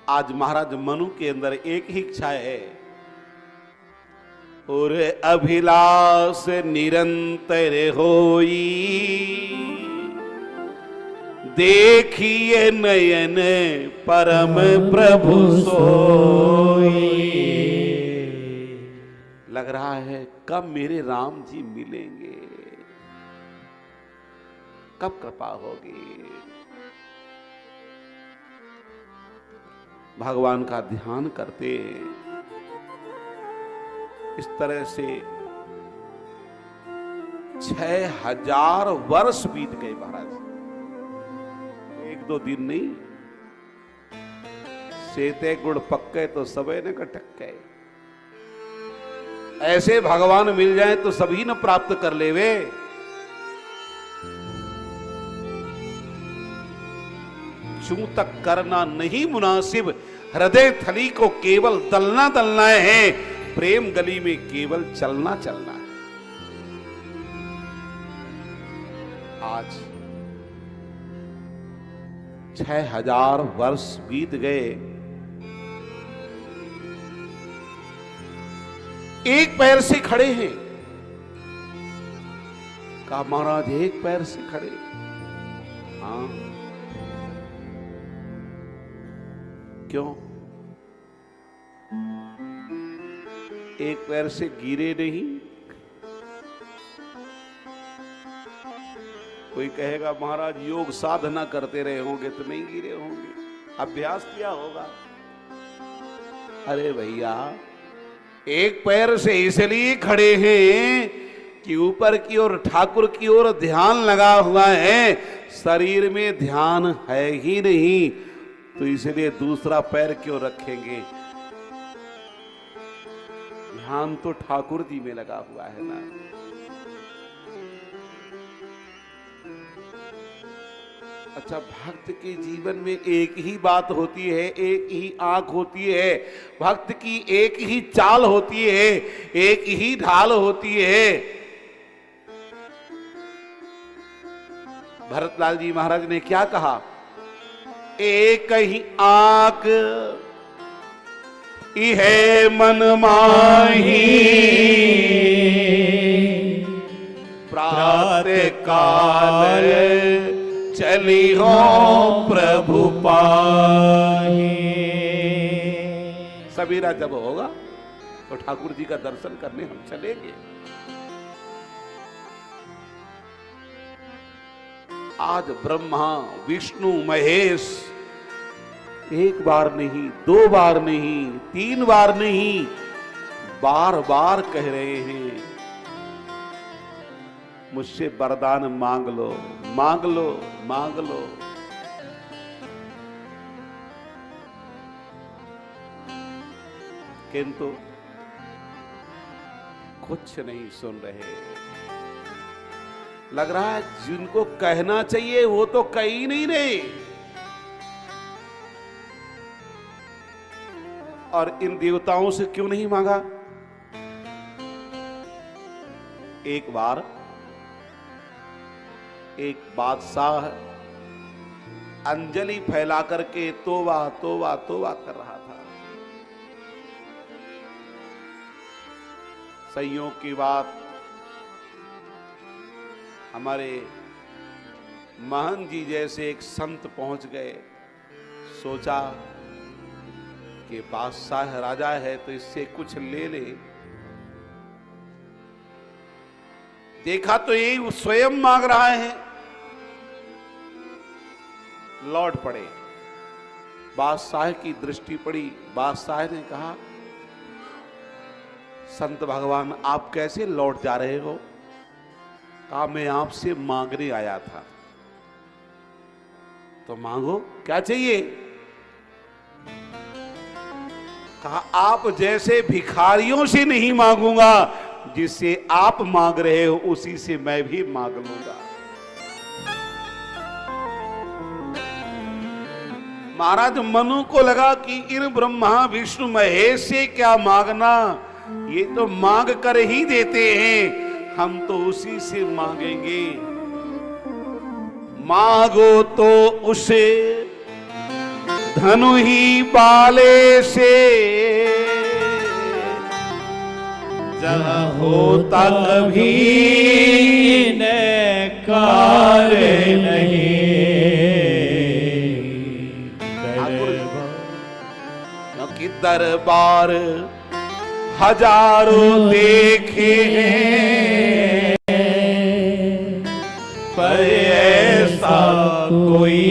आज महाराज मनु के अंदर एक ही इच्छा है, और अभिलाष निरंतर होई, देखिए नयन परम प्रभु सोई। लग रहा है कब मेरे राम जी मिलेंगे, कब कृपा होगी। भगवान का ध्यान करते इस तरह से 6000 वर्ष बीत गए महाराज, एक दो दिन नहीं। सेते गुड़ पक्के तो सबे न कटक गए। ऐसे भगवान मिल जाए तो सभी न प्राप्त कर लेवे। चूं तक करना नहीं मुनासिब, हृदय थली को केवल दलना दलना है, प्रेम गली में केवल चलना चलना है। आज 6000 वर्ष बीत गए, एक पैर से खड़े हैं। कहा महाराज एक पैर से खड़े? हाँ, क्यों? एक पैर से गिरे नहीं? कोई कहेगा महाराज योग साधना करते रहे होंगे तो नहीं गिरे होंगे, अभ्यास किया होगा। अरे भैया, एक पैर से इसलिए खड़े हैं कि ऊपर की ओर ठाकुर की ओर ध्यान लगा हुआ है, शरीर में ध्यान है ही नहीं, तो इसलिए दूसरा पैर क्यों रखेंगे? ध्यान तो ठाकुर जी में लगा हुआ है ना। अच्छा, भक्त के जीवन में एक ही बात होती है, एक ही आंख होती है, भक्त की एक ही चाल होती है, एक ही ढाल होती है। भरतलाल जी महाराज ने क्या कहा? एक ही आंख इहे मन माही, प्रातः काल चली हो प्रभु पाही। सवेरा जब होगा तो ठाकुर जी का दर्शन करने हम चलेंगे। आज ब्रह्मा विष्णु महेश एक बार नहीं, दो बार नहीं, तीन बार नहीं, बार बार कह रहे हैं मुझसे वरदान मांग लो, मांग लो, मांग लो। किंतु कुछ नहीं सुन रहे। लग रहा है जिनको कहना चाहिए वो तो कह ही नहीं रहे। और इन देवताओं से क्यों नहीं मांगा? एक बार एक बादशाह अंजलि फैला करके तोबा तोबा तोबा कर रहा था। संयोग की बात, हमारे महंत जी जैसे एक संत पहुंच गए। सोचा कि बादशाह राजा है तो इससे कुछ ले ले। देखा तो यही स्वयं मांग रहा है। लौट पड़े। बादशाह की दृष्टि पड़ी। बादशाह ने कहा, संत भगवान आप कैसे लौट जा रहे हो? कहा मैं आपसे मांगने आया था। तो मांगो, क्या चाहिए? कहा आप जैसे भिखारियों से नहीं मांगूंगा, जिससे आप मांग रहे हो उसी से मैं भी मांग लूंगा। महाराज मनु को लगा कि इन ब्रह्मा विष्णु महेश से क्या मांगना, ये तो मांग कर ही देते हैं, हम तो उसी से मांगेंगे। मांगो तो उसे धनु ही बाले से जहाँ होता कभी कार नहीं। क्योंकि दरबार हजारों देखे हैं, पर ऐसा कोई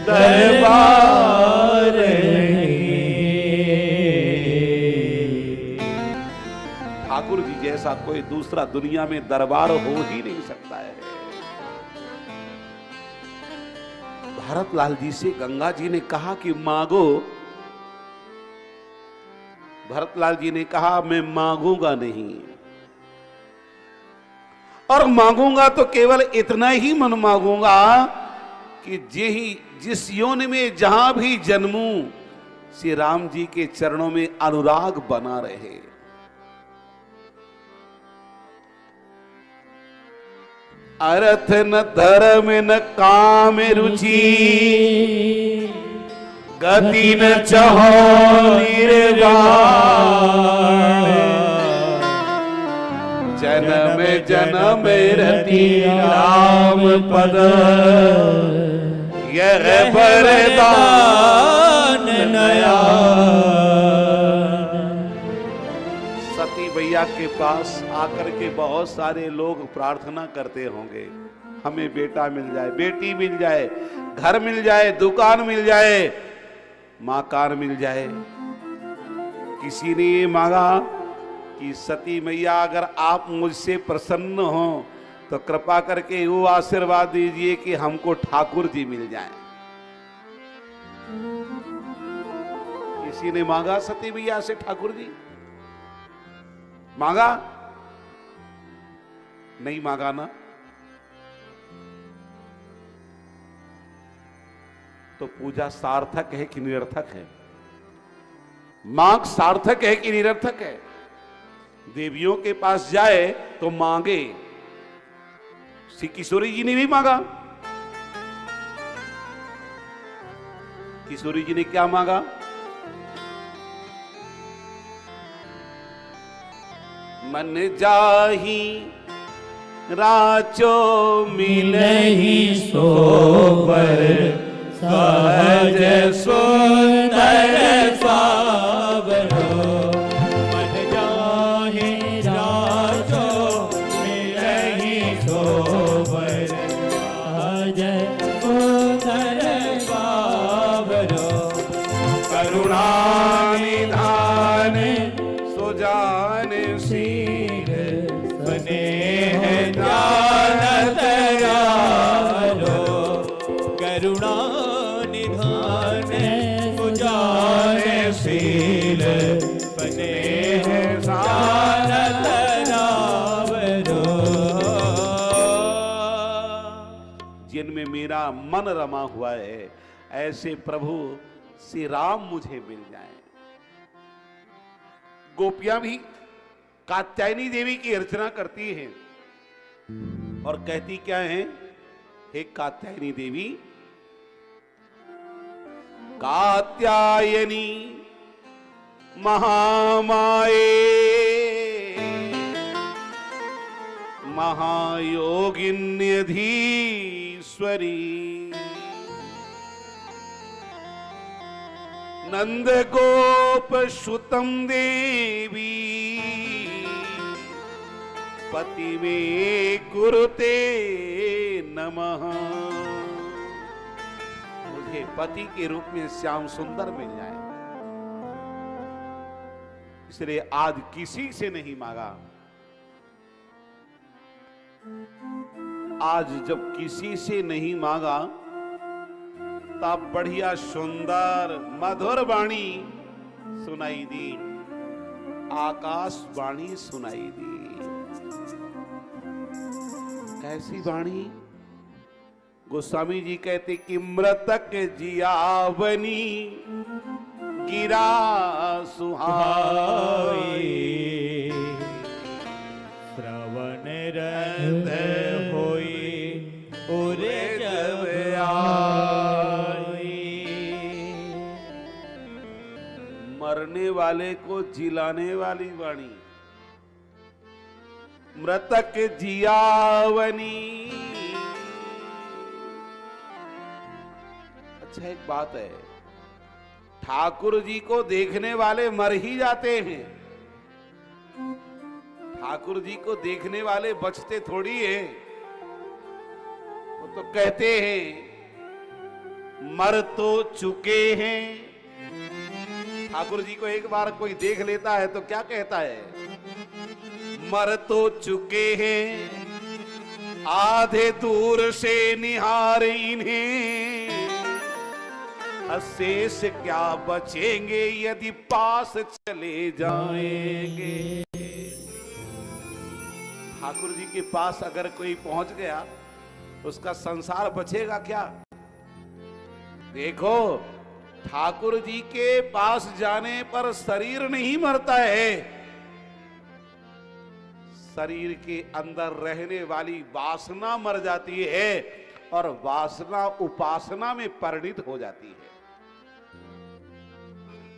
दरबार नहीं। ठाकुर जी जैसा कोई दूसरा दुनिया में दरबार हो ही नहीं सकता है। भरतलाल जी से गंगा जी ने कहा कि मांगो। भरतलाल जी ने कहा मैं मांगूंगा नहीं, और मांगूंगा तो केवल इतना ही मन मांगूंगा कि जिस योनि में जहां भी जन्मूं श्री राम जी के चरणों में अनुराग बना रहे। अर्थ न धर्म न काम रुचि, गति न चहो निर्वाण, जन्म जन्म रति राम पद, यह वरदान नया। सती भैया के पास आकर के बहुत सारे लोग प्रार्थना करते होंगे, हमें बेटा मिल जाए, बेटी मिल जाए, घर मिल जाए, दुकान मिल जाए, मकान मिल जाए। किसी ने ये मांगा कि सती मैया अगर आप मुझसे प्रसन्न हो तो कृपा करके वो आशीर्वाद दीजिए कि हमको ठाकुर जी मिल जाए। किसी ने मांगा सती मैया से ठाकुर जी? मांगा? नहीं मांगा ना? तो पूजा सार्थक है कि निरर्थक है? मांग सार्थक है कि निरर्थक है? देवियों के पास जाए तो मांगे। श्री किशोरी जी ने भी मांगा। किशोरी जी ने क्या मांगा? मन जाही राचो मिलहि सोबर, सहज सुंदर सावरो। मन जाहि राचो मिलहि सोबर, सहज सुंदर सावरो। करुणा निधान सुजान शील, स्नेह जानत यारो। करुणा निधान सुजान शील, स्नेह जानत यारो। जिनमें मेरा मन रमा हुआ है ऐसे प्रभु श्री राम मुझे मिल जाए। गोपियां भी कात्यायनी देवी की अर्चना करती हैं और कहती क्या है? हे कात्यायनी देवी, कात्यायनी महामाये, महायोगिन्यधीश्वरी, नंद गोप सुतम देवी, पति में कुरुते नमः। मुझे पति के रूप में श्याम सुंदर मिल जाए, इसलिए आज किसी से नहीं मांगा। आज जब किसी से नहीं मांगा तब बढ़िया सुंदर मधुर वाणी सुनाई दी, आकाश वाणी सुनाई दी। कैसी वाणी? गोस्वामी जी कहते कि मृतक जियावनी गिरा सुहाई, श्रवण रंग होई उरे जब आई। वाले को जिलाने वाली वाणी, मृतक जियावनी। अच्छा एक बात है, ठाकुर जी को देखने वाले मर ही जाते हैं, ठाकुर जी को देखने वाले बचते थोड़ी हैं। वो तो कहते हैं मर तो चुके हैं। ठाकुर जी को एक बार कोई देख लेता है तो क्या कहता है, मर तो चुके हैं, आधे दूर से निहार इन्हें, अशेष क्या बचेंगे यदि पास चले जाएंगे। ठाकुर जी के पास अगर कोई पहुंच गया उसका संसार बचेगा क्या। देखो ठाकुर जी के पास जाने पर शरीर नहीं मरता है, शरीर के अंदर रहने वाली वासना मर जाती है और वासना उपासना में परिणित हो जाती है।